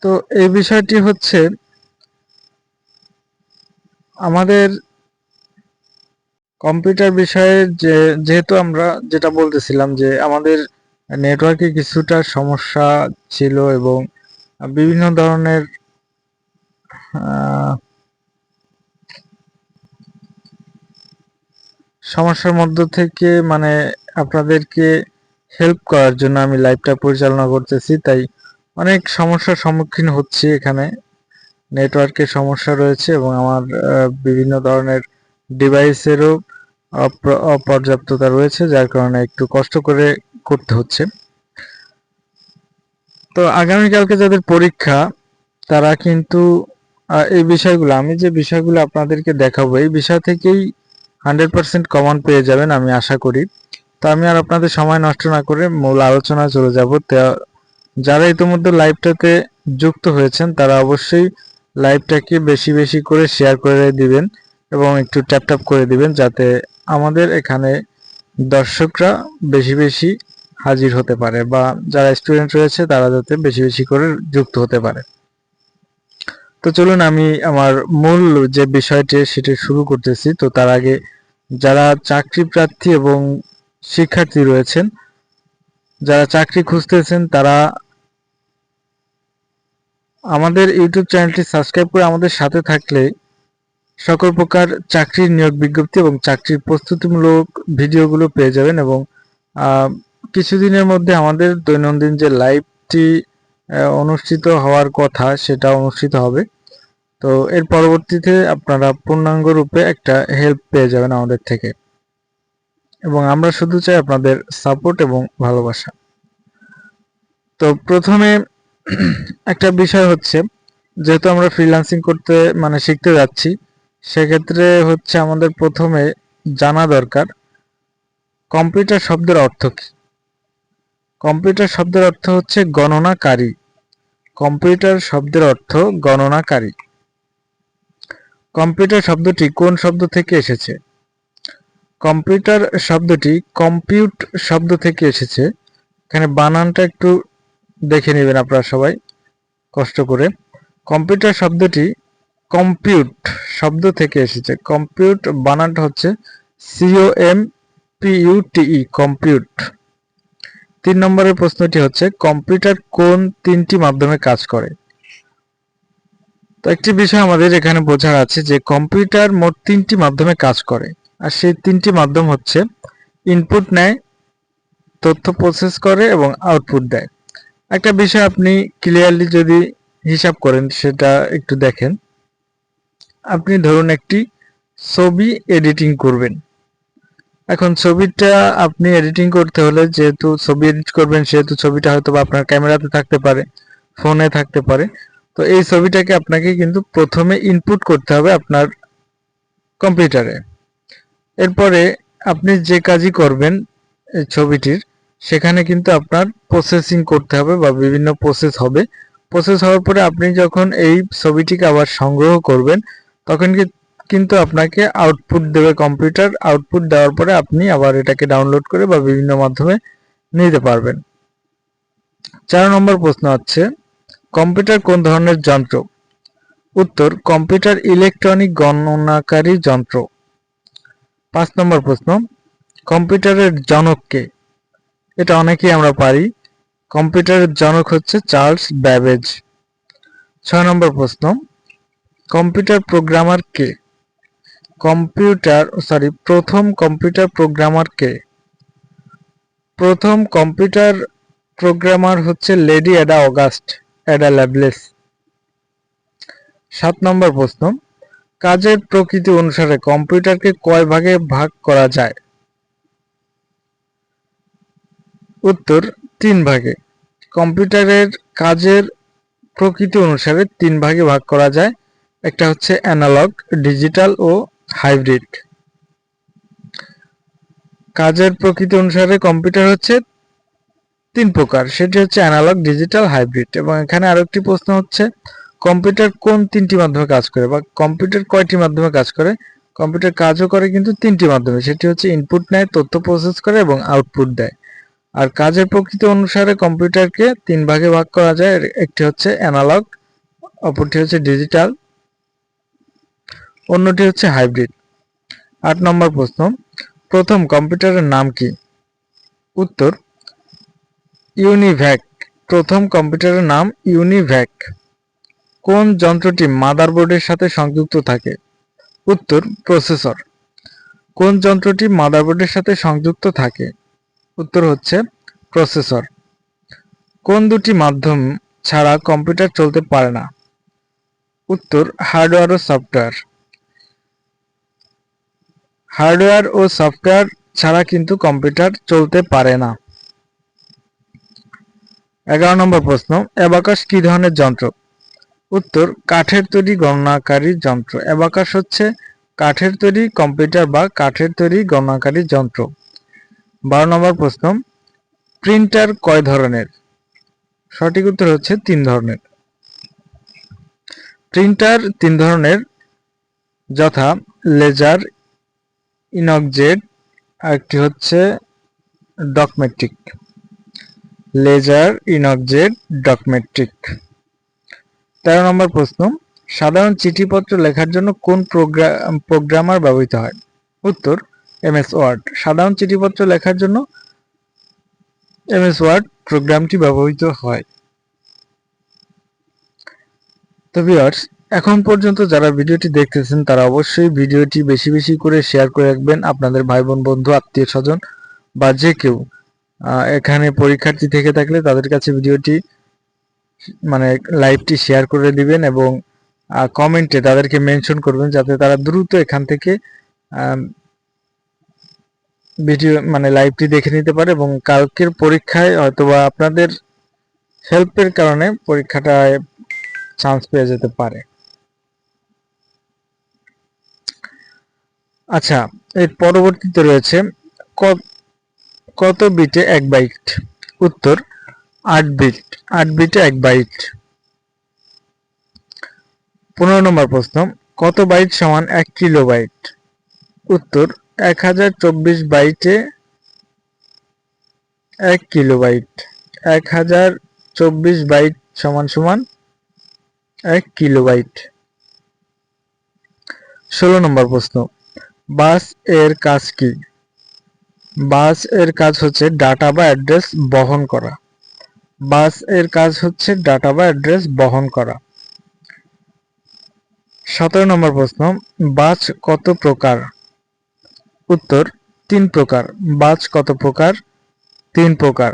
তো এই বিষয়টি হচ্ছে আমাদের কম্পিউটার বিষয়ে যেহেতু আমরা যেটা বলতেছিলাম যে আমাদের নেটওয়ার্কে কিছুটা সমস্যা ছিল এবং বিভিন্ন ধরনের সমস্যার মধ্য থেকে মানে আপনাদেরকে হেল্প করার জন্য আমি লাইভটা পরিচালনা করতেছি, তাই অনেক সমস্যার সম্মুখীন হচ্ছি। এখানে নেটওয়ার্কের সমস্যা রয়েছে এবং আমার বিভিন্ন ধরনের ডিভাইসেরও অপর্যাপ্ততা রয়েছে, যার কারণে একটু কষ্ট করে করতে হচ্ছে। তো আগামীকালকে যাদের পরীক্ষা তারা কিন্তু এই বিষয়গুলো, আমি যে বিষয়গুলো আপনাদেরকে দেখাবো এই বিষয় থেকেই 100% কমন পেয়ে যাবেন আমি আশা করি। তো আমি আর আপনাদের সময় নষ্ট না করে মূল আলোচনায় চলে যাব। যারা ইতিমধ্যে লাইভটাতে যুক্ত হয়েছেন তারা অবশ্যই লাইভটাকে বেশি বেশি করে শেয়ার করে দিবেন এবং একটু ট্যাপ ট্যাপ করে দিবেন, যাতে আমাদের এখানে দর্শকরা বেশি বেশি হাজির হতে পারে বা যারা স্টুডেন্ট রয়েছে তারা যাতে বেশি বেশি করে যুক্ত হতে পারে। তো চলুন আমি আমার মূল যে বিষয়টি সেটি শুরু করতেছি। তো তার আগে যারা চাকরি প্রার্থী এবং শিক্ষার্থী রয়েছেন, যারা চাকরি খুঁজতেছেন, তারা আমাদের ইউটিউব চ্যানেলটি সাবস্ক্রাইব করে আমাদের সাথে থাকলে সকল প্রকার চাকরির নিয়োগ বিজ্ঞপ্তি এবং চাকরির প্রস্তুতিমূলক ভিডিওগুলো পেয়ে যাবেন। এবং কিছুদিনের মধ্যে আমাদের দৈনন্দিন যে লাইভটি অনুষ্ঠিত হওয়ার কথা সেটা অনুষ্ঠিত হবে। তো এর পরবর্তীতে আপনারা পূর্ণাঙ্গ রূপে একটা হেল্প পেয়ে যাবেন আমাদের থেকে, এবং আমরা শুধু চাই আপনাদের সাপোর্ট এবং ভালোবাসা। তো প্রথমে একটা বিষয় হচ্ছে, যেহেতু আমরা ফ্রিল্যান্সিং করতে মানে শিখতে যাচ্ছি, সেক্ষেত্রে হচ্ছে আমাদের প্রথমে জানা দরকার কম্পিউটার শব্দের অর্থ কী। কম্পিউটার শব্দের অর্থ হচ্ছে গণনাকারী। কম্পিউটার শব্দের অর্থ গণনাকারী। কম্পিউটার শব্দটি কোন শব্দ থেকে এসেছে? কম্পিউটার শব্দটি কম্পিউট শব্দ থেকে এসেছে। এখানে বানানটা একটু দেখে নেবেন আপনারা সবাই কষ্ট করে। কম্পিউটার শব্দটি কম্পিউট শব্দ থেকে এসেছে। কম্পিউট বানানটা হচ্ছে COMPUTE, কম্পিউট। 3 নম্বরের প্রশ্নটি হচ্ছে কম্পিউটার কোন 3টি মাধ্যমে কাজ করে? তো একটি বিষয় আমাদের এখানে বোঝার আছে যে কম্পিউটার মোট 3টি মাধ্যমে কাজ করে, আর সেই 3টি মাধ্যম হচ্ছে ইনপুট নেয়, তথ্য প্রসেস করে এবং আউটপুট দেয়। একটা বিষয় আপনি ক্লিয়ারলি যদি হিসাব করেন সেটা একটু দেখেন। আপনি ধরুন একটি ছবি এডিটিং করবেন। এখন ছবিটা আপনি এডিটিং করতে হলে, যেহেতু ছবি এডিট করবেন সেহেতু ছবিটা হয়তো বা আপনার ক্যামেরাতে থাকতে পারে, ফোনে থাকতে পারে। তো এই ছবিটাকে আপনাকে কিন্তু প্রথমে ইনপুট করতে হবে আপনার কম্পিউটারে। এরপরে আপনি যে কাজই করবেন এই ছবিটির, সেখানে কিন্তু আপনার প্রসেসিং করতে হবে বা বিভিন্ন প্রসেস হবে। প্রসেস হওয়ার পরে আপনি যখন এই ছবিটিকে আবার সংগ্রহ করবেন, তখন কিন্তু আপনাকে আউটপুট দেবে কম্পিউটার। আউটপুট দেওয়ার পরে আপনি আবার এটাকে ডাউনলোড করে বা বিভিন্ন মাধ্যমে নিতে পারবেন। 4 নম্বর প্রশ্ন হচ্ছে কম্পিউটার কোন ধরনের যন্ত্র? উত্তর, কম্পিউটার ইলেকট্রনিক গণনাকারী যন্ত্র। 5 নম্বর প্রশ্ন কম্পিউটারের জনক কে? এটা অনেকেই আমরা পারি। কম্পিউটারের জনক হচ্ছে চার্লস ব্যাবেজ। 6 নম্বর প্রশ্ন কম্পিউটার প্রোগ্রামার কে? প্রথম কম্পিউটার প্রোগ্রামার কে? প্রথম কম্পিউটার প্রোগ্রামার হচ্ছে lady Ada August Ada Lovelace. 7 নম্বর প্রশ্ন কাজের প্রকৃতি অনুসারে কম্পিউটারকে কয় ভাগে ভাগ করা যায়? উত্তর, 3 ভাগে। কম্পিউটারের কাজের প্রকৃতি অনুসারে 3 ভাগে ভাগ করা যায়। একটা হচ্ছে অ্যানালগ, ডিজিটাল ও হাইব্রিড। কাজের প্রকৃতি অনুসারে কম্পিউটার হচ্ছে 3 প্রকার, সেটি হচ্ছে অ্যানালগ, ডিজিটাল, হাইব্রিড। এবং এখানে আরো একটি প্রশ্ন হচ্ছে কম্পিউটার কোন 3টি মাধ্যমে কাজ করে বা কম্পিউটার কয়টি মাধ্যমে কাজ করে? কম্পিউটার কাজও করে কিন্তু 3টি মাধ্যমে, সেটি হচ্ছে ইনপুট নেয়, তথ্য প্রসেস করে এবং আউটপুট দেয়। আর কাজের প্রকৃতি অনুসারে কম্পিউটারকে 3 ভাগে ভাগ করা যায়। একটি হচ্ছে অ্যানালগ, অপরটি হচ্ছে ডিজিটাল, অন্যটি হচ্ছে হাইব্রিড। 8 নম্বর প্রশ্ন, প্রথম কম্পিউটারের নাম কি? উত্তর ইউনিভ্যাক। প্রথম কম্পিউটারের নাম ইউনিভ্যাক। কোন যন্ত্রটি মাদারবোর্ডের সাথে সংযুক্ত থাকে? উত্তর প্রসেসর। কোন যন্ত্রটি মাদারবোর্ডের সাথে সংযুক্ত থাকে? উত্তর হচ্ছে প্রসেসর। কোন দুটি মাধ্যম ছাড়া কম্পিউটার চলতে পারে না? উত্তর হার্ডওয়্যার ও সফটওয়্যার। হার্ডওয়্যার ও সফটওয়্যার ছাড়া কিন্তু কম্পিউটার চলতে পারে না। 11 নম্বর প্রশ্ন, অ্যাবাকাস কি ধরনের যন্ত্র? উত্তর কাঠের তৈরি গণনাকারী যন্ত্র। অ্যাবাকাস হচ্ছে কাঠের তৈরি কম্পিউটার বা কাঠের তৈরি গণনাকারী যন্ত্র। 12 নম্বর প্রশ্ন, প্রিন্টার কয় ধরনের? সঠিক উত্তর হচ্ছে 3 ধরনের। প্রিন্টার 3 ধরনের, যথা লেজার, ইনকজেট, আরেকটি হচ্ছে ডকমেট্রিক। লেজার, ইনকজেট, ডকমেট্রিক। 13 নম্বর প্রশ্ন, সাধারণ চিঠিপত্র লেখার জন্য কোন প্রোগ্রামার ব্যবহৃত হয়? উত্তর এমএস ওয়ার্ড। সাধারণ চিঠিপত্র লেখার জন্য এমএস ওয়ার্ড প্রোগ্রামটি ব্যবহৃত হয়। তো ভিউয়ার্স, এখন পর্যন্ত যারা ভিডিওটি দেখতেছেন তারা অবশ্যই ভিডিওটি বেশি বেশি করে শেয়ার করে রাখবেন আপনাদের ভাই বোন, বন্ধু, আত্মীয় স্বজন বা যে কেউ এখানে পরীক্ষার্থী থেকে থাকলে তাদের কাছে ভিডিওটি মানে লাইভটি শেয়ার করে দিবেন এবং কমেন্টে তাদেরকে মেনশন করবেন যাতে তারা দ্রুত এখান থেকে ভিডিও মানে লাইভটি দেখে নিতে পারে এবং কালকের পরীক্ষায় হয়তোবা আপনাদের হেল্পের কারণে পরীক্ষাটায় চান্স পেয়ে যেতে পারে। আচ্ছা, এর পরবর্তীতে রয়েছে কত বিটে 1 বাইট? উত্তর 8 বিট। 8 বিটে 1 বাইট। 15 নম্বর প্রশ্ন, কত বাইট সমান 1 কিলোবাইট? উত্তর 1024 বাইটে 1 কিলোবাইট। 1024 বাইট সমান সমান 1 কিলোবাইট। 16 নম্বর প্রশ্ন, বাস এর কাজ কি? বাস এর কাজ হচ্ছে ডাটা বা অ্যাড্রেস বহন করা। বাস এর কাজ হচ্ছে ডাটা বা অ্যাড্রেস বহন করা। 17 নম্বর প্রশ্ন, বাস কত প্রকার? উত্তর 3 প্রকার। বাস কত প্রকার? 3 প্রকার।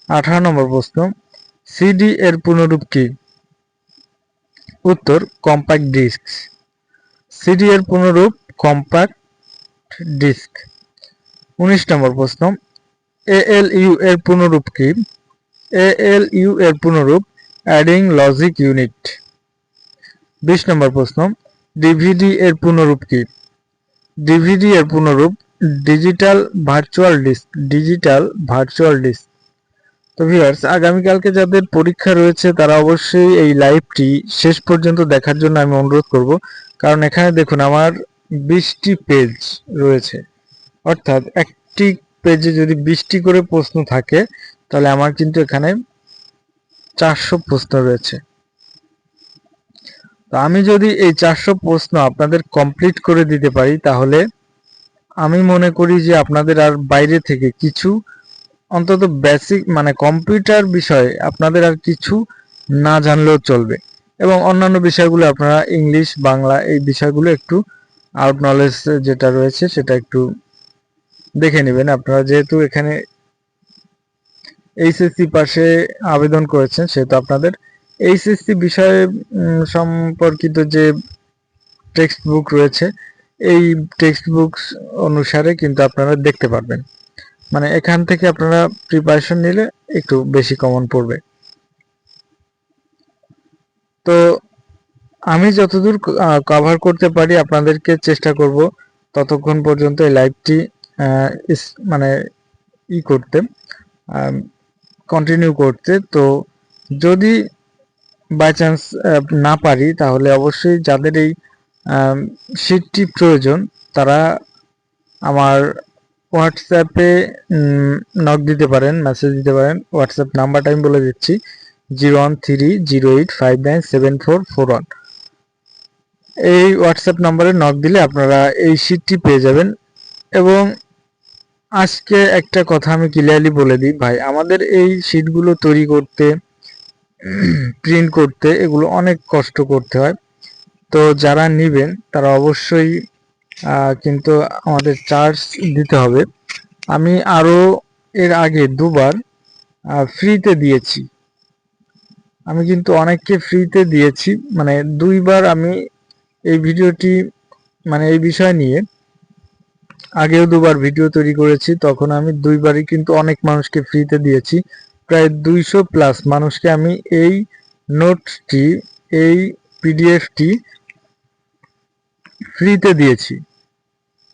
18 নম্বর প্রশ্ন, সিডি এর পূর্ণরূপ কি? উত্তর কম্প্যাক্ট ডিস্ক। সিডি এর পূর্ণরূপ কম্প্যাক্ট ডিস্ক। 19 নম্বর প্রশ্ন, এএলইউ এর পূর্ণরূপ কি? এএলইউ এর পূর্ণরূপ অ্যাডিং লজিক ইউনিট। 20 নম্বর প্রশ্ন, ডিভিডি এর পূর্ণরূপ কি? ডিভিডি এর পূর্ণরূপ digital virtual disk. Digital virtual disk. তো ভিউয়ার্স, আগামীকালকে যাদের পরীক্ষা রয়েছে তারা অবশ্যই এই লাইভটি শেষ পর্যন্ত দেখার জন্য আমি অনুরোধ করব, কারণ এখানে দেখুন আমার 20টি পেজ রয়েছে, অর্থাৎ একটি পেজে যদি 20টি করে প্রশ্ন থাকে তাহলে আমার কিন্তু এখানে 400 প্রশ্ন রয়েছে। তো আমি যদি এই 400 প্রশ্ন আপনাদের কমপ্লিট করে দিতে পারি তাহলে আমি মনে করি যে আপনাদের আর বাইরে থেকে কিছু অন্তত বেসিক মানে কম্পিউটার বিষয়ে আপনাদের আর কিছু না জানলেও চলবে এবং অন্যান্য বিষয়গুলো আপনারা ইংলিশ, বাংলা এই বিষয়গুলো একটু আউট নলেজ যেটা রয়েছে সেটা একটু দেখে নেবেন। আপনারা যেহেতু এখানে এইচএসসি পাশে আবেদন করেছেন সেহেতু আপনাদের এইচএসসি বিষয়ে সম্পর্কিত যে টেক্সট বুক রয়েছে এই টেক্সট বুক অনুসারে কিন্তু আপনারা দেখতে পারবেন। মানে এখান থেকে আপনারা প্রিপারেশন নিলে একটু বেশি কমন পড়বে। তো আমি যতদূর কভার করতে পারি আপনাদেরকে চেষ্টা করব ততক্ষণ পর্যন্ত এই লাইভটি মানে করতে কন্টিনিউ করতে। তো যদি বাই চান্স না পারি তাহলে অবশ্যই যাদের এই শিটটি প্রয়োজন তারা আমার হোয়াটসঅ্যাপে নক দিতে পারেন, মেসেজ দিতে পারেন। হোয়াটসঅ্যাপ নাম্বারটা আমি বলে দিচ্ছি 013085974441। এই হোয়াটসঅ্যাপ নাম্বারে নক দিলে আপনারা এই শীটটি পেয়ে যাবেন। এবং আজকে একটা কথা আমি ক্লিয়ারলি বলে দিই ভাই, আমাদের এই শীটগুলো তৈরি করতে, প্রিন্ট করতে এগুলো অনেক কষ্ট করতে হয়। তো যারা নেবেন তারা অবশ্যই কিন্তু আমাদের চার্জ দিতে হবে। আমি আরও এর আগে দুবার ফ্রিতে দিয়েছি, আমি কিন্তু অনেককে ফ্রিতে দিয়েছি, মানে দুইবার আমি এই ভিডিওটি মানে এই বিষয় নিয়ে আগেও দুবার ভিডিও তৈরি করেছি, তখন আমি দুইবারই কিন্তু অনেক মানুষকে ফ্রিতে দিয়েছি। প্রায় 200+ মানুষকে আমি এই নোটটি, এই পিডিএফটি ফ্রিতে দিয়েছি,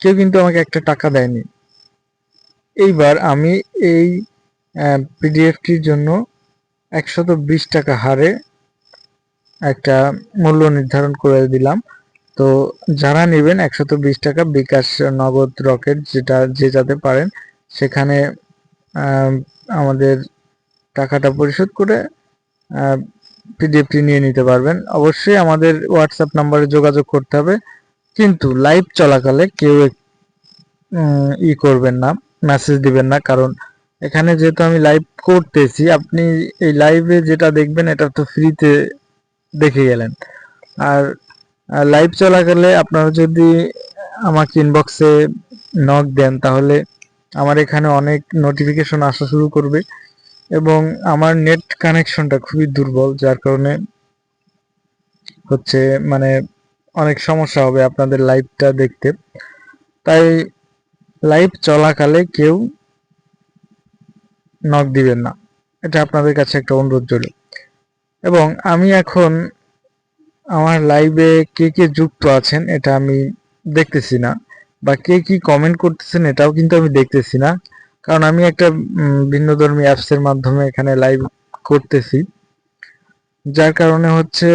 কেউ কিন্তু আমাকে একটা টাকা দেয়নি। এইবার আমি এই পিডিএফটির জন্য 120 টাকা হারে একটা মূল্য নির্ধারণ করে দিলাম। তো যারা নেবেন 120 টাকা বিকাশ, নগদ, রকেট, যেটা যে যাতে পারেন সেখানে আমাদের টাকাটা পরিশোধ করে পিডিএফটি নিয়ে নিতে পারবেন। অবশ্যই আমাদের হোয়াটসঅ্যাপ নাম্বারে যোগাযোগ করতে হবে, কিন্তু লাইভ চলাকালে কেউ করবেন না, মেসেজ দিবেন না, কারণ এখানে যেহেতু আমি লাইভ করতেছি, আপনি এই লাইভে যেটা দেখবেন এটা তো ফ্রিতে দেখে গেলেন। আর লাইভ চলাকালে আপনারা যদি আমাকে ইনবক্সে নক দেন তাহলে আমার এখানে অনেক নোটিফিকেশন আসা শুরু করবে, এবং আমার নেট কানেকশনটা খুবই দুর্বল, যার কারণে হচ্ছে মানে অনেক সমস্যা হবে আপনাদের লাইভটা দেখতে। তাই লাইভ চলাকালে কেউ নক দিবেন না, এটা আপনাদের কাছে একটা অনুরোধ রইল। এবং আমি এখন আমার লাইভে কে কে যুক্ত আছেন এটা আমি দেখতেছি না, বা কে কি কমেন্ট করতেছেন এটাও কিন্তু আমি দেখতেছি না, কারণ আমি একটা ভিন্নধর্মী অ্যাপসের মাধ্যমে এখানে লাইভ করতেছি, যার কারণে হচ্ছে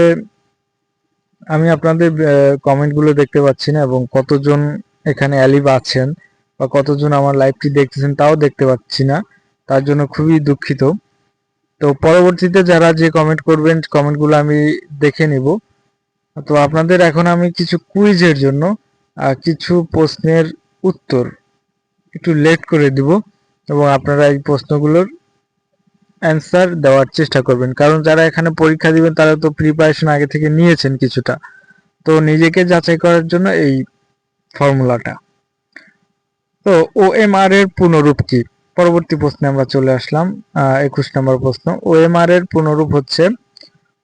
আমি আপনাদের কমেন্টগুলো দেখতে পাচ্ছি না, এবং কতজন এখানে অ্যালিভ আছেন বা কতজন আমার লাইভটি দেখতেছেন তাও দেখতে পাচ্ছি না, তার জন্য খুবই দুঃখিত। তো পরবর্তীতে যারা যে কমেন্ট করবেন কমেন্টগুলো আমি দেখে নিব। তো আপনাদের এখন আমি কিছু কুইজের জন্য কিছু প্রশ্নের উত্তর একটু লেট করে দিব, এবং আপনারা এই প্রশ্নগুলোর অ্যান্সার দেওয়ার চেষ্টা করবেন, কারণ যারা এখানে পরীক্ষা দিবেন তারা তো প্রিপারেশন আগে থেকে নিয়েছেন কিছুটা, তো নিজেকে যাচাই করার জন্য এই ফর্মুলাটা। তো ওএমআর এর পূর্ণরূপ কি? পরবর্তী প্রশ্নে আমরা চলে আসলাম, 21 নম্বর প্রশ্ন। ওএমআর এর পূর্ণরূপ হচ্ছে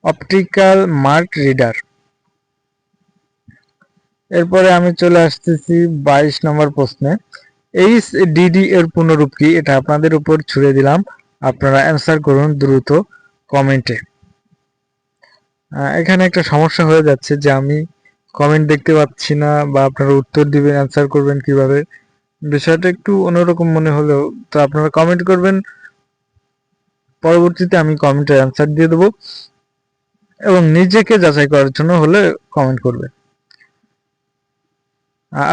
অপটিক্যাল মার্ক রিডার। এরপরে আমি চলে আসতেছি 22 নম্বর প্রশ্নে। এইচডিডি এর পূর্ণরূপ কি? এটা আপনাদের উপর ছুড়ে দিলাম, আপনারা অ্যান্সার করুন দ্রুত কমেন্টে। এখানে একটা সমস্যা হয়ে যাচ্ছে যে আমি কমেন্ট দেখতে পাচ্ছি না, বা আপনারা উত্তর দিবেন, অ্যান্সার করবেন কিভাবে, বিষয়টা একটু অন্যরকম মনে হলেও তো আপনারা কমেন্ট করবেন, পরবর্তীতে আমি কমেন্টের অ্যান্সার দিয়ে দেবো, এবং নিজেকে যাচাই করার জন্য হলে কমেন্ট করবেন।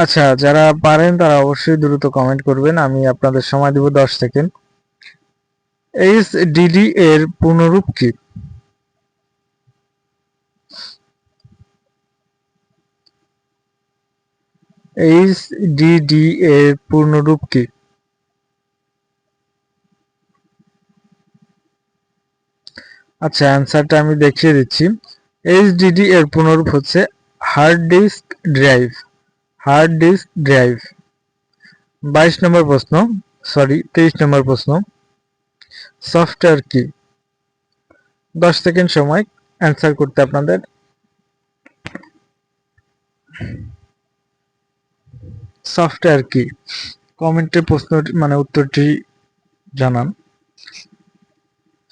আচ্ছা, যারা পারেন তারা অবশ্যই দ্রুত কমেন্ট করবেন, আমি আপনাদের সময় দিব 10 সেকেন্ড। এইচডিডি এর পূর্ণরূপ কি? এইচডিডি এর পূর্ণরূপ কি? আচ্ছা, অ্যান্সারটা আমি দেখিয়ে দিচ্ছি। এইচডিডি এর পূর্ণরূপ হচ্ছে hard disk drive. Hard disk drive. 22 নম্বর প্রশ্ন, সরি 23 নম্বর প্রশ্ন। সফটওয়্যার কি? 10 সেকেন্ড সময় অ্যান্সার করতে আপনাদের। সফটওয়্যার কি? কমেন্টে প্রশ্ন মানে উত্তরটি জানান।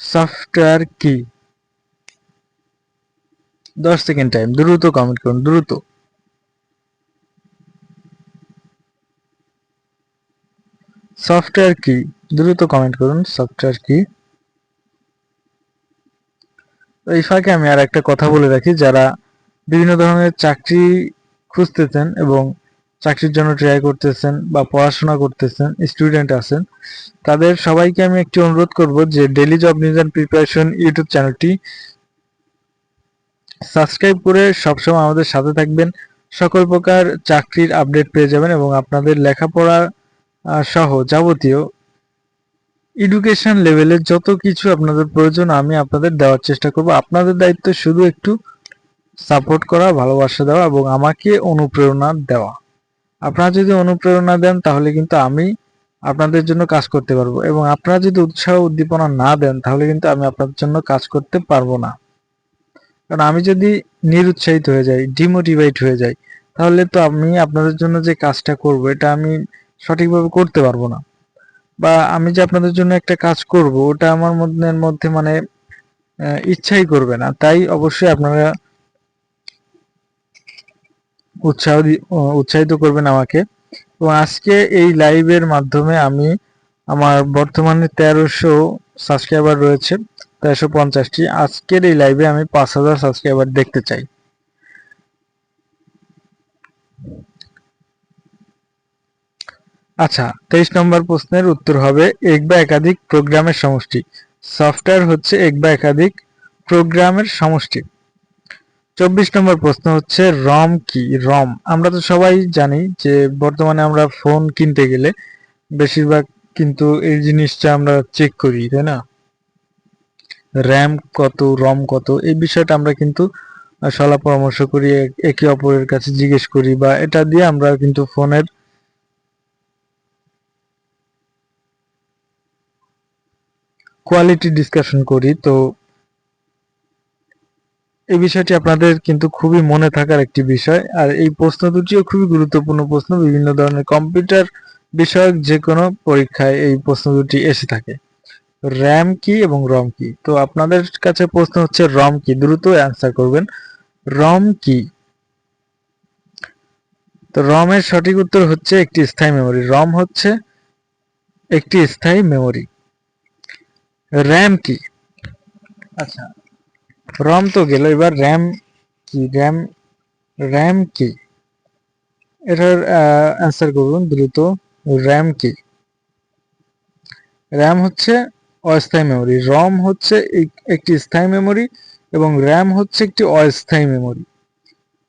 সফটওয়্যার কি? 10 সেকেন্ড টাইম, দ্রুত কমেন্ট করুন, দ্রুত। সফটওয়্যার কি? দ্রুত কমেন্ট করুন, সফটওয়্যার কি? এই ফাঁকে আমি আর একটা কথা বলে রাখি, যারা বিভিন্ন ধরনের চাকরি খুঁজতেছেন এবং চাকরির জন্য ট্রাই করতেছেন বা পড়াশোনা করতেছেন, স্টুডেন্ট আছেন, তাদের সবাইকে আমি একটি অনুরোধ করব যে daily job news and preparation YouTube চ্যানেলটি সাবস্ক্রাইব করে সবসময় আমাদের সাথে থাকবেন। সকল প্রকার চাকরির আপডেট পেয়ে যাবেন এবং আপনাদের লেখাপড়া সহ যাবতীয় এডুকেশন লেভেলের যত কিছু আপনাদের প্রয়োজন আমি আপনাদের দেওয়ার চেষ্টা করব। আপনাদের দায়িত্ব শুধু একটু সাপোর্ট করা, ভালোবাসা দেওয়া এবং আমাকে অনুপ্রেরণা দেওয়া। আপনারা যদি অনুপ্রেরণা দেন তাহলে কিন্তু আমি আপনাদের জন্য কাজ করতে পারবো, এবং আপনারা যদি উৎসাহ উদ্দীপনা না দেন তাহলে কিন্তু আমি আপনাদের জন্য কাজ করতে পারবো না। কারণ আমি যদি নিরুৎসাহিত হয়ে যাই, ডিমোটিভেট হয়ে যাই, তাহলে তো আমি আপনাদের জন্য যে কাজটা করব এটা আমি সঠিকভাবে করতে পারবো না, বা আমি যে আপনাদের জন্য একটা কাজ করব ওটা আমার মধ্যে মানে ইচ্ছাই করবে না। তাই অবশ্যই আপনারা উৎসাহিত করবেন আমাকে। এবং আজকে এই লাইভের মাধ্যমে আমি আমার বর্তমানে 1300 সাবস্ক্রাইবার রয়েছে, 1350টি। আজকের এই লাইভে আমি 5000 সাবস্ক্রাইবার দেখতে চাই। আচ্ছা, 23 নম্বর প্রশ্নের উত্তর হবে এক বা একাধিক প্রোগ্রামের সমষ্টি। সফটওয়্যার হচ্ছে এক বা একাধিক প্রোগ্রামের সমষ্টি। 24 নম্বর প্রশ্ন হচ্ছে রম কি? রম আমরা তো সবাই জানি যে বর্তমানে আমরা ফোন কিনতে গেলে বেশিরভাগ কিন্তু এই জিনিসটা আমরা চেক করি, তাই না? র্যাম কত, রম কত, এই বিষয়টা আমরা কিন্তু সলা পরামর্শ করি, একে অপরের কাছে জিজ্ঞেস করি, বা এটা দিয়ে আমরা কিন্তু ফোনের কোয়ালিটি ডিসকাশন করি। তো এই বিষয়টি আপনাদের কিন্তু খুবই মনে থাকার একটি বিষয়, আর এই প্রশ্ন দুটিও খুবই গুরুত্বপূর্ণ প্রশ্ন। বিভিন্ন ধরনের কম্পিউটার বিষয়ক যে কোনো পরীক্ষায় এই প্রশ্ন দুটি এসে থাকে। র্যাম কি এবং রম কি? তো আপনাদের কাছে প্রশ্ন হচ্ছে রম কি, দ্রুত অ্যান্সার করবেন। রম কি? তো রমের সঠিক উত্তর হচ্ছে একটি স্থায়ী মেমরি। রম হচ্ছে একটি স্থায়ী মেমরি। র্যাম কি? আচ্ছা, রম তো গেল, এবার র্যাম কি? র্যাম কি? এটার অ্যান্সার করুন দ্রুত। র্যাম কি? র্যাম হচ্ছে অস্থায়ী মেমরি, রম হচ্ছে একটি স্থায়ী মেমরি, এবং র্যাম হচ্ছে একটি অস্থায়ী মেমরি।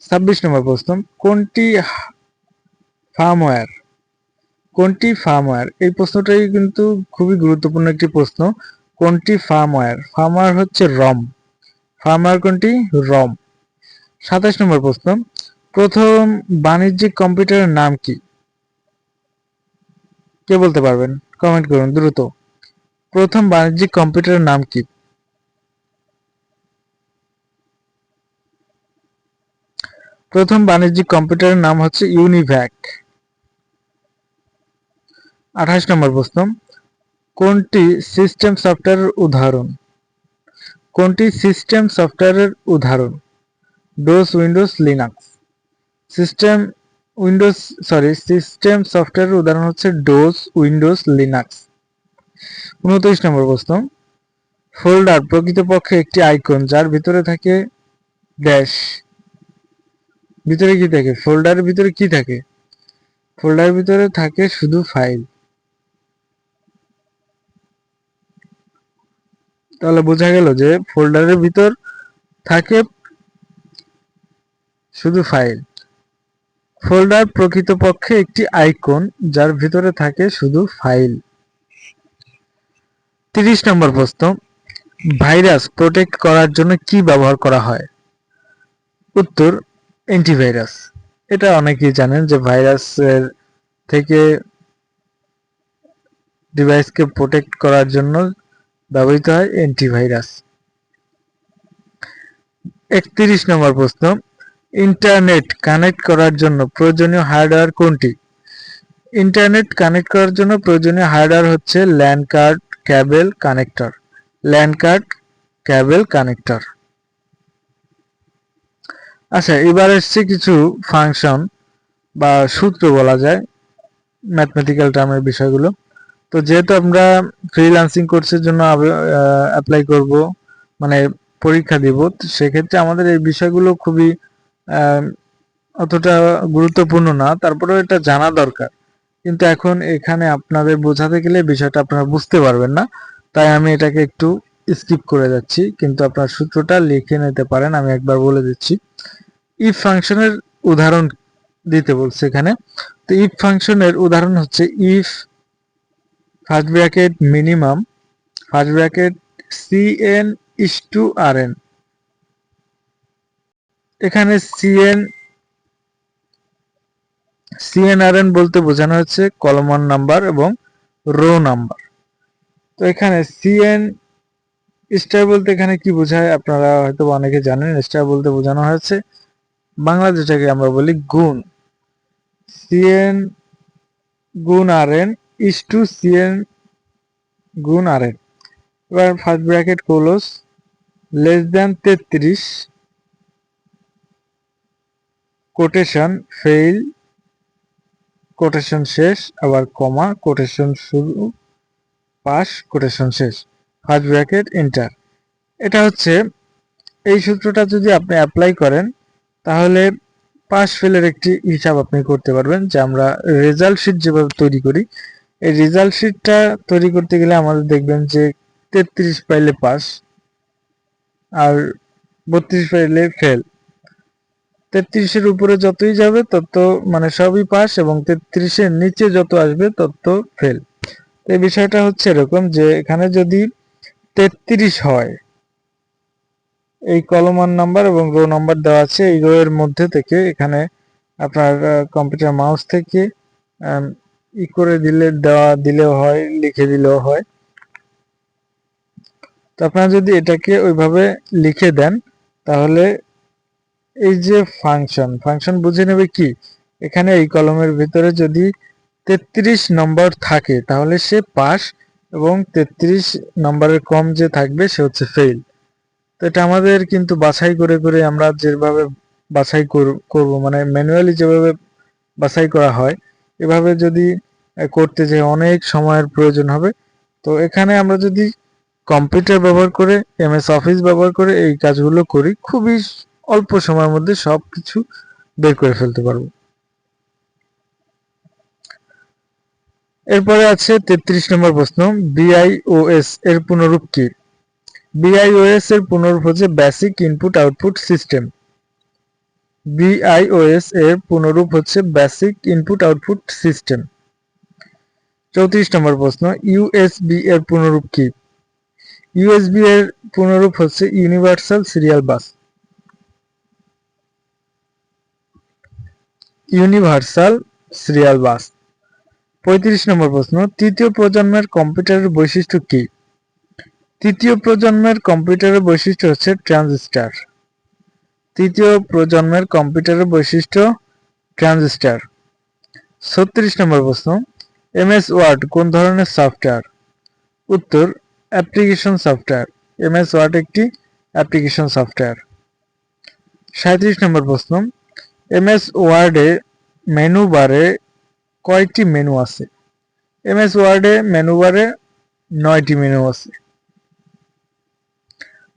26 নম্বর প্রশ্ন, কোনটি ফার্মওয়্যার? কোনটি ফার্মওয়্যার? এই প্রশ্নটাই কিন্তু খুবই গুরুত্বপূর্ণ একটি প্রশ্ন। কোনটি ফার্মওয়্যার? ফার্মওয়্যার হচ্ছে রম। ফার্মওয়্যার কোনটি? রম। 27 নম্বর প্রশ্ন, প্রথম বাণিজ্যিক কম্পিউটারের নাম কি? কে বলতে পারবেন? কমেন্ট করুন দ্রুত। প্রথম বাণিজ্যিক কম্পিউটারের নাম কি? প্রথম বাণিজ্যিক কম্পিউটারের নাম হচ্ছে ইউনিভ্যাক। 28 নম্বর প্রশ্ন, কোনটি সিস্টেম সফটওয়্যারের উদাহরণ? কোনটি সিস্টেম সফটওয়্যারের উদাহরণ? DOS, Windows, Linux. System system সফটওয়্যারের উদাহরণ হচ্ছে ডোস, উইন্ডোজ, লিনাক্স। 29 নম্বর প্রশ্ন, ফোল্ডার প্রকৃতপক্ষে একটি আইকন যার ভিতরে থাকে ড্যাশ। ভিতরে কি থাকে? ফোল্ডারের ভিতরে কি থাকে? ফোল্ডারের ভিতরে থাকে শুধু ফাইল। তাহলে বোঝা গেল যে ফোল্ডারের ভিতর থাকে শুধু ফাইল। ফোল্ডার প্রকৃতপক্ষে একটি আইকন যার ভিতরে থাকে শুধু ফাইল। 30 নম্বর প্রশ্ন, ভাইরাস প্রোটেক্ট করার জন্য কি ব্যবহার করা হয়? উত্তর, অ্যান্টিভাইরাস। এটা অনেকেই জানেন যে ভাইরাসের থেকে ডিভাইসকে প্রোটেক্ট করার জন্য ব্যবহৃত হয় অ্যান্টিভাইরাস। 31 নম্বর প্রশ্ন, ইন্টারনেট কানেক্ট করার জন্য প্রয়োজনীয় হার্ডওয়্যার কোনটি? ইন্টারনেট কানেক্ট করার জন্য প্রয়োজনীয় হার্ডওয়্যার হচ্ছে LAN card, cable, connector. LAN card, cable, connector. আচ্ছা, এবার এসছে কিছু ফাংশন বা সূত্র বলা যায়, ম্যাথমেটিক্যাল টার্মের বিষয়গুলো। তো যেহেতু আমরা ফ্রিল্যান্সিং কোর্সের জন্য অ্যাপ্লাই করব, মানে পরীক্ষা দিব, সেক্ষেত্রে আমাদের এই বিষয়গুলো খুবই অতটা গুরুত্বপূর্ণ না, তারপরেও এটা জানা দরকার। কিন্তু এখন এখানে আপনাদের বোঝাতে গেলে বিষয়টা আপনারা বুঝতে পারবেন না, তাই আমি এটাকে একটু স্কিপ করে যাচ্ছি। কিন্তু আপনার সূত্রটা লিখে নিতে পারেন, আমি একবার বলে দিচ্ছি। ইফ ফাংশনের উদাহরণ দিতে বলছে এখানে। তো ইফ ফাংশনের উদাহরণ হচ্ছে if first bracket minimum first bracket cn is to rn। এখানে cnrn বলতে বোঝানো হচ্ছে কলাম নাম্বার এবং রো নাম্বার। তো এখানে cn স্টার বলতে এখানে কি বোঝায় আপনারা হয়তো অনেকে জানেন। স্টার বলতে বোঝানো হয়েছে বাংলা যেটাকে আমরা বলি গুণ, cn গুণ rn is to cn গুণ rn। এবার first bracket close less than 33 quotation fail quotation শেষ, আবার কমা কোটেশন শুরু পাস কোটেশন শেষ, ফার্স্ট ব্র্যাকেট এন্টার। এটা হচ্ছে এই সূত্রটা যদি আপনি অ্যাপ্লাই করেন তাহলে পাস ফেলের একটি হিসাব আপনি করতে পারবেন। যে আমরা রেজাল্ট শিট যেভাবে তৈরি করি, এই রেজাল্ট শিটটা তৈরি করতে গেলে আমাদের দেখবেন যে 33 পাইলে পাস আর 32 পাইলে ফেল। 33-এর উপরে যতই যাবে তত মানে সবই পাস, এবং 33-এর নিচে যত আসবে তত ফেল। এই বিষয়টা হচ্ছে এরকম যে এখানে যদি 33 হয়, এই কলমান নাম্বার এবং রো নাম্বার দেওয়া আছে, এই রো এর মধ্যে থেকে এখানে আপনার কম্পিউটার মাউস থেকে ই করে দিলেও হয়, লিখে দিলেও হয়। তো আপনারা যদি এটাকে ওইভাবে লিখে দেন তাহলে এই যে ফাংশন বুঝে নেবে কি, এখানে এই কলমের ভিতরে যদি 33 নম্বর থাকে তাহলে সে পাস, এবং 33 নম্বরের কম যে থাকবে সে হচ্ছে ফেল। তো এটা আমাদের কিন্তু বাছাই করে করে আমরা যেভাবে বাছাই করব মানে ম্যানুয়ালি যেভাবে বাছাই করা হয়, এভাবে যদি করতে যে অনেক সময়ের প্রয়োজন হবে। তো এখানে আমরা যদি কম্পিউটার ব্যবহার করে এমএস অফিস ব্যবহার করে এই কাজগুলো করি, খুবই অল্প সময়ের মধ্যে সবকিছু বের করে ফেলতে পারবো। এরপরে আছে 33 নম্বর প্রশ্ন, বিআইওএস এর পুনরূপ কি? বিআইওএস এর পুনরূপ হচ্ছে বেসিক ইনপুট আউটপুট সিস্টেম। বিআইওএস এর পুনরূপ হচ্ছে বেসিক ইনপুট আউটপুট সিস্টেম। 34 নম্বর প্রশ্ন, ইউএসবি এর পুনরূপ কি? ইউএসবি এর পুনরূপ হচ্ছে universal serial bus. Universal serial bus. 35 নম্বর প্রশ্ন, তৃতীয় প্রজন্মের কম্পিউটারের বৈশিষ্ট্য কি? তৃতীয় প্রজন্মের কম্পিউটারের বৈশিষ্ট্য হচ্ছে ট্রানজিস্টর। তৃতীয় প্রজন্মের কম্পিউটারের বৈশিষ্ট্য ট্রানজিস্টর। 36 নম্বর প্রশ্ন, এমএস ওয়ার্ড কোন ধরনের সফটওয়্যার? উত্তর, অ্যাপ্লিকেশন সফটওয়্যার। এমএস ওয়ার্ড একটি অ্যাপ্লিকেশন সফটওয়্যার। 37 নম্বর প্রশ্ন, এমএস ওয়ার্ডে মেনু বারে কয়টি মেনু আছে? এমএস ওয়ার্ডে মেনু বারে 9টি মেনু আছে।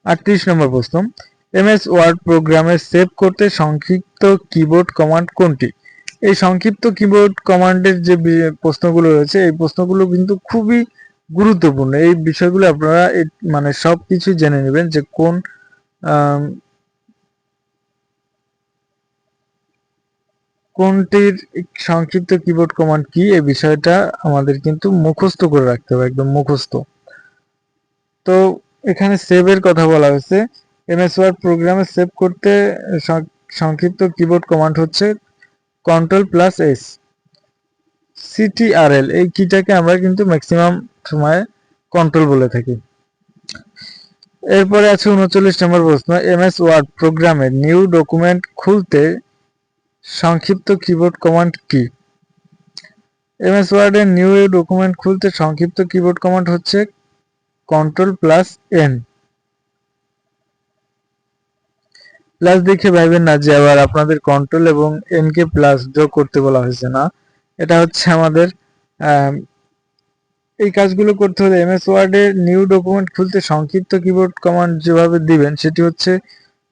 38 নম্বর প্রশ্ন, এমএস ওয়ার্ড প্রোগ্রামে সেভ করতে সংক্ষিপ্ত কিবোর্ড কমান্ড কোনটি? এই সংক্ষিপ্ত কিবোর্ড কমান্ডের যে প্রশ্নগুলো রয়েছে, এই প্রশ্নগুলো কিন্তু খুবই গুরুত্বপূর্ণ। এই বিষয়গুলো আপনারা মানে সবকিছু জেনে নেবেন যে কোনটির সংক্ষিপ্ত কিবোর্ড কমান্ড কি, এই বিষয়টা আমাদের কিন্তু মুখস্থ করে রাখতে হবে, একদম মুখস্থ। তো এখানে সেভের কথা বলা হয়েছে। এমএস ওয়ার্ড প্রোগ্রামে সেভ করতে সংক্ষিপ্ত কিবোর্ড কমান্ড হচ্ছে Ctrl+S। CTRL এই কিটাকে আমরা কিন্তু ম্যাক্সিমাম সময় কন্ট্রোল বলে থাকি। এরপরে আছে 39 নম্বর প্রশ্ন, এমএস ওয়ার্ড প্রোগ্রামে নিউ ডকুমেন্ট খুলতে সংক্ষিপ্ত কিবোর্ড কমান্ড কি? এমএস ওয়ার্ডে নিউ ডকুমেন্ট খুলতে সংক্ষিপ্ত কিবোর্ড কমান্ড হচ্ছে Ctrl+N। প্লাস দেখে ভাইবেন না যে আবার আপনাদের কন্ট্রোল এবং এন কে প্লাস যোগ করতে বলা হয়েছে, না, এটা হচ্ছে আমাদের এই কাজগুলো করতে হলে এমএস ওয়ার্ডে নিউ ডকুমেন্ট খুলতে সংক্ষিপ্ত কিবোর্ড কমান্ড যেভাবে দিবেন সেটি হচ্ছে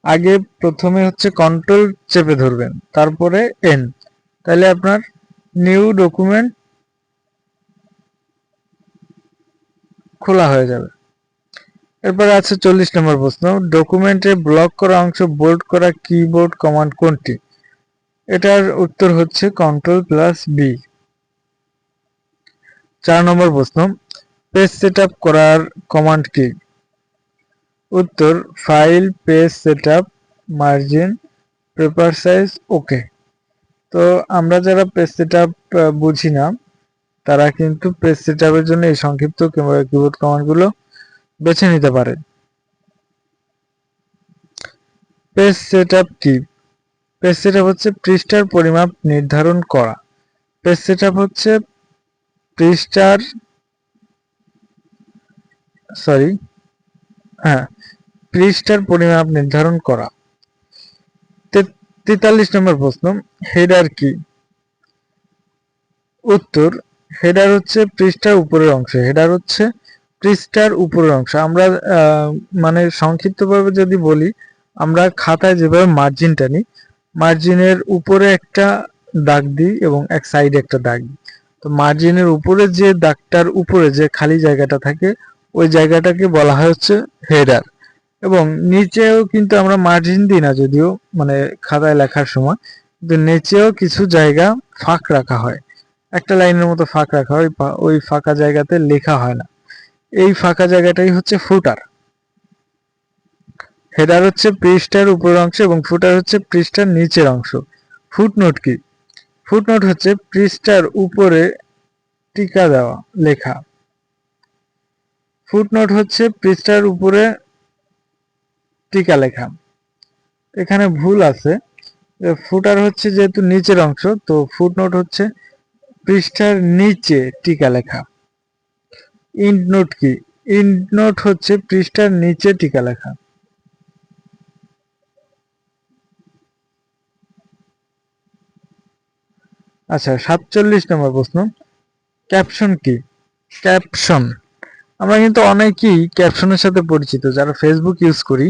আগে প্রথমে হচ্ছে কন্ট্রোল চেপে ধরবেন, তারপরে এন, তাহলে আপনার নিউ ডকুমেন্ট খোলা হয়ে যাবে। এরপরে আছে 40 নম্বর প্রশ্ন, ডকুমেন্টে ব্লক করা অংশ বোল্ড করা কিবোর্ড কমান্ড কোনটি? এটার উত্তর হচ্ছে কন্ট্রোল প্লাস বি। 4 নম্বর প্রশ্ন, পেজ সেটআপ করার কমান্ড কি? উত্তর file, page setup, margin, paper size, okay. তো আমরা যারা পেজ সেটআপ বুঝি না তারা কিন্তু পেজ সেটআপের জন্য এই সংক্ষিপ্ত কিবোর্ড কমান্ডগুলো বেছে নিতে পারে। পেজ সেটআপ কি? পেজ সেটআপ হচ্ছে পৃষ্ঠার পরিমাপ নির্ধারণ করা। পেজ সেটআপ হচ্ছে পৃষ্ঠার পৃষ্ঠার পরিমাপ নির্ধারণ করা। 43 নম্বর প্রশ্ন, হেডার কি? উত্তর হেডার হচ্ছে পৃষ্ঠার উপরের অংশ। হেডার হচ্ছে পৃষ্ঠার উপরের অংশ। আমরা মানে সংক্ষিপ্তভাবে যদি বলি, আমরা খাতায় যেভাবে মার্জিন টানি, মার্জিনের উপরে একটা দাগ দিই এবং এক সাইডে একটা দাগ দিই। তো মার্জিনের উপরে যে দাগটার উপরে যে খালি জায়গাটা থাকে ওই জায়গাটাকে বলা হয় হচ্ছে হেডার। এবং নিচেও কিন্তু আমরা মার্জিন দিই না যদিও, মানে খাতায় লেখার সময়, কিন্তু নিচেও কিছু জায়গা ফাঁক রাখা হয়, একটা লাইনের মতো ফাঁক রাখা হয়, ওই ফাঁকা জায়গাতে লেখা হয় না, এই ফাঁকা জায়গাটাই হচ্ছে ফুটার। হেডার হচ্ছে পৃষ্ঠার উপরের অংশ এবং ফুটার হচ্ছে পৃষ্ঠার নিচের অংশ। ফুটনোট কি? ফুটনোট হচ্ছে পৃষ্ঠার উপরে টিকা দেওয়া লেখা। ফুটনোট হচ্ছে পৃষ্ঠার উপরে টিকা লেখা। এখানে ভুল আছে, ফুটার হচ্ছে যেহেতু নিচের অংশ, তো ফুটনোট হচ্ছে পৃষ্ঠার নিচে টিকা লেখা। ইন্ডনোট কি? ইন্ডনোট হচ্ছে পৃষ্ঠার নিচে টিকা লেখা। আচ্ছা, 47 নম্বর প্রশ্ন, ক্যাপশন কি? ক্যাপশন, আমরা কিন্তু অনেকেই ক্যাপশনের সাথে পরিচিত, যারা ফেসবুক ইউজ করি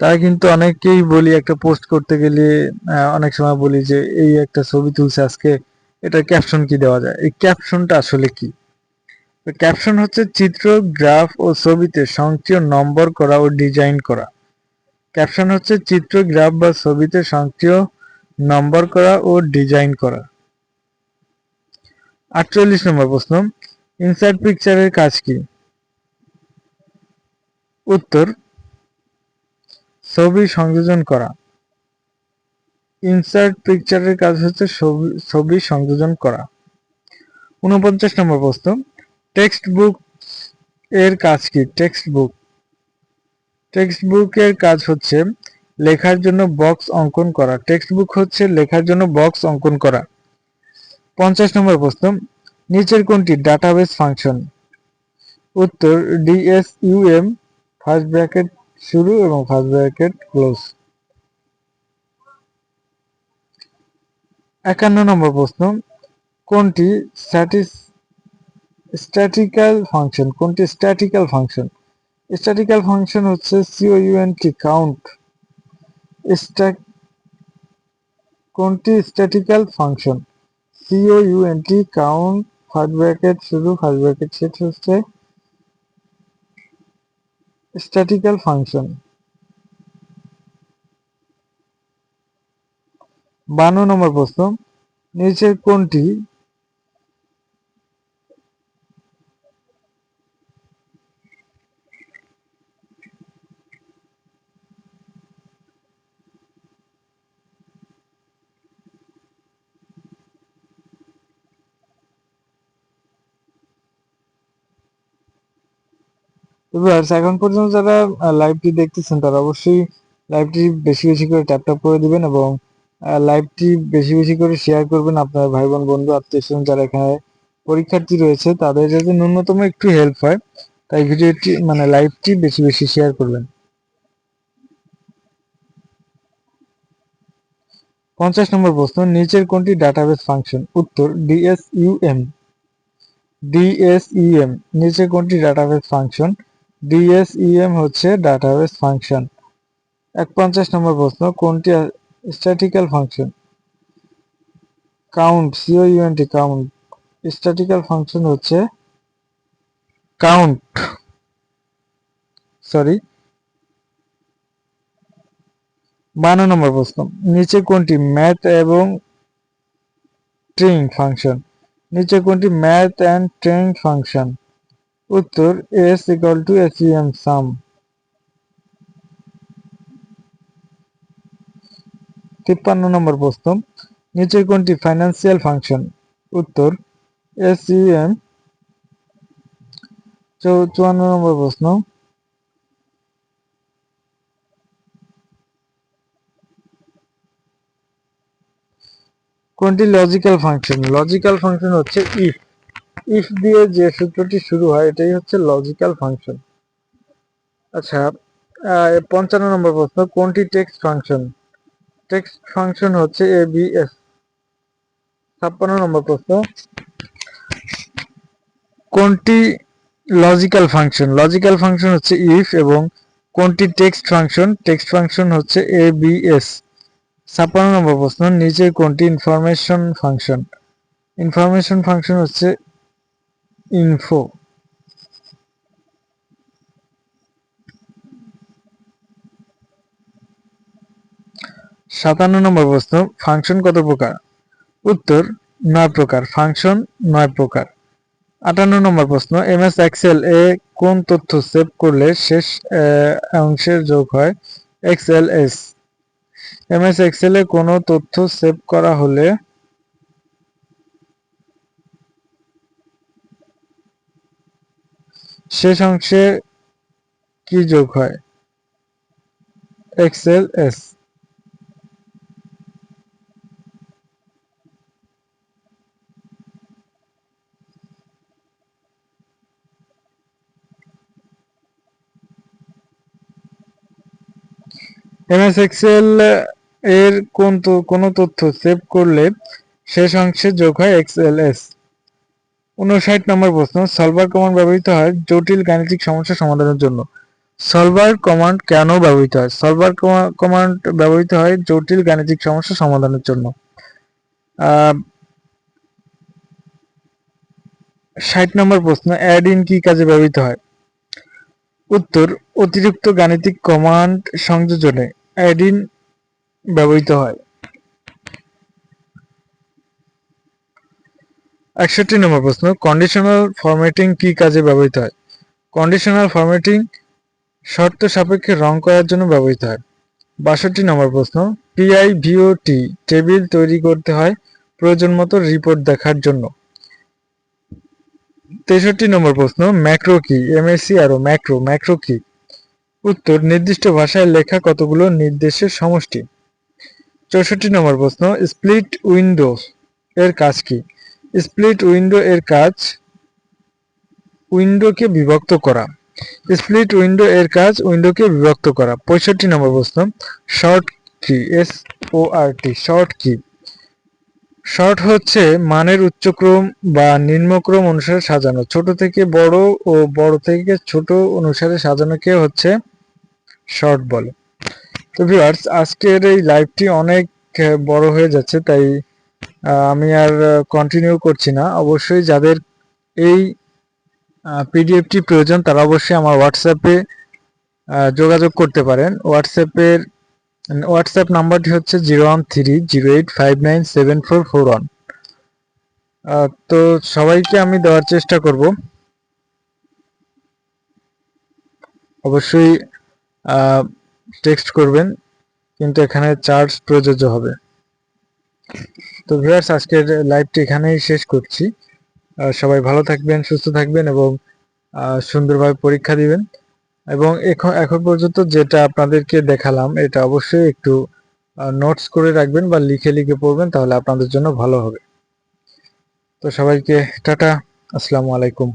তারা কিন্তু অনেকেই বলি একটা পোস্ট করতে গেলে অনেক সময় বলি যে এই একটা ছবি তুলছে আজকে, এটা ক্যাপশন কি দেওয়া যায়? এই ক্যাপশনটা আসলে কি? ক্যাপশন হচ্ছে চিত্র, গ্রাফ ও ছবিতে সক্রিয় নম্বর করা ও ডিজাইন করা। ক্যাপশন হচ্ছে চিত্র, গ্রাফ বা ছবিতে সক্রিয় নম্বর করা ও ডিজাইন করা। 48 নম্বর প্রশ্ন, ইনসার্ট পিকচারের কাজ কি? উত্তর ছবি সংযোজন করা। ইনসার্ট পিকচারের কাজ হচ্ছে ছবি সংযোজন করা। 49 নম্বর প্রশ্ন, টেক্সট বুক এর কাজ কি? টেক্সট বুক, টেক্সট বুকের কাজ হচ্ছে লেখার জন্য বক্স অঙ্কন করা। টেক্সট বুক হচ্ছে লেখার জন্য বক্স অঙ্কন করা। 50 নম্বর প্রশ্ন, নিচের কোনটি ডাটাবেস ফাংশন? উত্তর ডিএসইউএম, ফার্স্ট ব্র্যাকেট শুরু এবং ফার্স্ট ব্র্যাকেট ক্লোজ। 51 নম্বর প্রশ্ন, কোনটি স্ট্যাটিক্যাল ফাংশন? কোনটি স্ট্যাটিক্যাল ফাংশন? স্ট্যাটিক্যাল ফাংশন হচ্ছে সিওইউএনটি, কাউন্ট। কোনটি statical function? C O U N T, count, first bracket শুরু ফার্স্ট ব্র্যাকেট শেষ হচ্ছে স্ট্যাটিক্যাল ফাংশন। 52 নম্বর প্রশ্ন, নিচের কোনটি এখন পর্যন্ত যারা লাইভটি দেখতেছেন তারা অবশ্যই লাইভটি বেশি বেশি করে ট্যাপ ট্যাপ করে দিবেন এবং লাইভটি বেশি বেশি করে শেয়ার করবেন আপনার ভাই বোন বন্ধু আত্মীয় স্বজন যারা এখানে পরীক্ষার্থী রয়েছে তাদের যাতে ন্যূনতম একটু হেল্প হয়, তাই ভিডিওটি মানে লাইভটি বেশি বেশি শেয়ার করবেন। 50 নম্বর প্রশ্ন, নিচের কোনটি ডাটাবেস ফাংশন? উত্তর ডিএসইউএম। ডিএসইএম, নিচে কোনটি ডাটাবেস ফাংশন? ডিএসইএম হচ্ছে ডাটাবেস ফাংশন। নম্বর প্রশ্ন, কোনটি statical function? Count, COUNT, count. স্ট্যাটিক্যাল function হচ্ছে কাউন্ট, সরি। 52 নম্বর প্রশ্ন, নিচে কোনটি ম্যাথ এবং ট্রিং ফাংশন? নিচে কোনটি ম্যাথ অ্যান্ড ট্রিং ফাংশন? উত্তর S = SUM, সাম। 53 নম্বর প্রশ্ন, নিচে কোনটি ফাইন্যান্সিয়াল ফাংশন? উত্তর SUM। 54 নম্বর প্রশ্ন, কোনটি লজিক্যাল ফাংশন? লজিক্যাল ফাংশন হচ্ছে ইফ। ইফ দিয়ে যে সূত্রটি শুরু হয় এটাই হচ্ছে লজিক্যাল ফাংশন। আচ্ছা, 55 নম্বর প্রশ্ন, কোনটি টেক্সট ফাংশন? টেক্সট ফাংশন হচ্ছে ABS। 56 নম্বর প্রশ্ন, কোনটি লজিক্যাল ফাংশন? লজিক্যাল ফাংশন হচ্ছে ইফ, এবং কোনটি টেক্সট ফাংশন? টেক্সট ফাংশন হচ্ছে ABS। 56 নম্বর প্রশ্ন, নিচে কোনটি ইনফরমেশন ফাংশন? ইনফরমেশন ফাংশন হচ্ছে ইনফো। 57 নম্বর প্রশ্ন, ফাংশন কত প্রকার? উত্তর 9 প্রকার। ফাংশন 9 প্রকার। 58 নম্বর প্রশ্ন, MS এক্সেল এ কোন তথ্য সেভ করলে শেষ অংশের যোগ হয় XLS? MS এক্সেল এ কোনো তথ্য সেভ করা হলে শেষ অংশে কি যোগ হয়? XLS। MS এক্সেল এর কোন তথ্য সেভ করলে শেষ অংশে যোগ হয় XLS। 59 নম্বর প্রশ্ন, সলভার কমান্ড ব্যবহৃত হয় জটিল গাণিতিক সমস্যা সমাধানের জন্য। সলভার কমান্ড কেন ব্যবহৃত হয়? সলভার কমান্ড ব্যবহৃত হয় জটিল গাণিতিক সমস্যা সমাধানের জন্য। 60 নম্বর প্রশ্ন, অ্যাড ইন কি কাজে ব্যবহৃত হয়? উত্তর অতিরিক্ত গাণিতিক কমান্ড সংযোজনে অ্যাড ইন ব্যবহৃত হয়। 61 নম্বর প্রশ্ন, কন্ডিশনাল ফরম্যাটিং কি কাজে ব্যবহৃত হয়? কন্ডিশনাল ফরম্যাটিং শর্ত সাপেক্ষে রং করার জন্য ব্যবহৃত হয়। 62 নম্বর প্রশ্ন, PIVOT টেবিল তৈরি করতে হয় প্রয়োজন মতো রিপোর্ট দেখার জন্য। 63 নম্বর প্রশ্ন, ম্যাক্রো কি? MAC আর ম্যাক্রো কি? উত্তর নির্দিষ্ট ভাষায় লেখা কতগুলো নির্দেশের সমষ্টি। 64 নম্বর প্রশ্ন, স্প্লিট উইন্ডো এর কাজ কি? স্প্লিট উইন্ডো এর কাজ উইন্ডোকে বিভক্ত করা। স্প্লিট উইন্ডো এর কাজ উইন্ডোকে বিভক্ত করা। 65 নম্বর প্রশ্ন, শর্ট কি? SORT, শর্ট কি? শর্ট হচ্ছে মানের উচ্চক্রম বা নিম্নক্রম অনুসারে সাজানো। ছোট থেকে বড় ও বড় থেকে ছোট অনুসারে সাজানোকে হচ্ছে শর্ট বলে। তো ভিউয়ার্স, আজকের এই লাইভটি অনেক বড় হয়ে যাচ্ছে, তাই আমি আর কন্টিনিউ করছি না। অবশ্যই যাদের এই পিডিএফটি প্রয়োজন তারা অবশ্যই আমার হোয়াটসঅ্যাপে যোগাযোগ করতে পারেন। হোয়াটসঅ্যাপ নাম্বারটি হচ্ছে 013085974441। তো সবাইকে আমি দেওয়ার চেষ্টা করব। অবশ্যই টেক্সট করবেন, কিন্তু এখানে চার্জ প্রযোজ্য হবে। তো ভিউয়ার্স, আজকের লাইভটি এখানেই শেষ করছি। সবাই ভালো থাকবেন, সুস্থ থাকবেন এবং সুন্দরভাবে পরীক্ষা দিবেন। এবং এখন পর্যন্ত যেটা আপনাদেরকে দেখালাম এটা অবশ্যই একটু নোটস করে রাখবেন বা লিখে লিখে পড়বেন, তাহলে আপনাদের জন্য ভালো হবে। তো সবাইকে টাটা, আসসালামু আলাইকুম।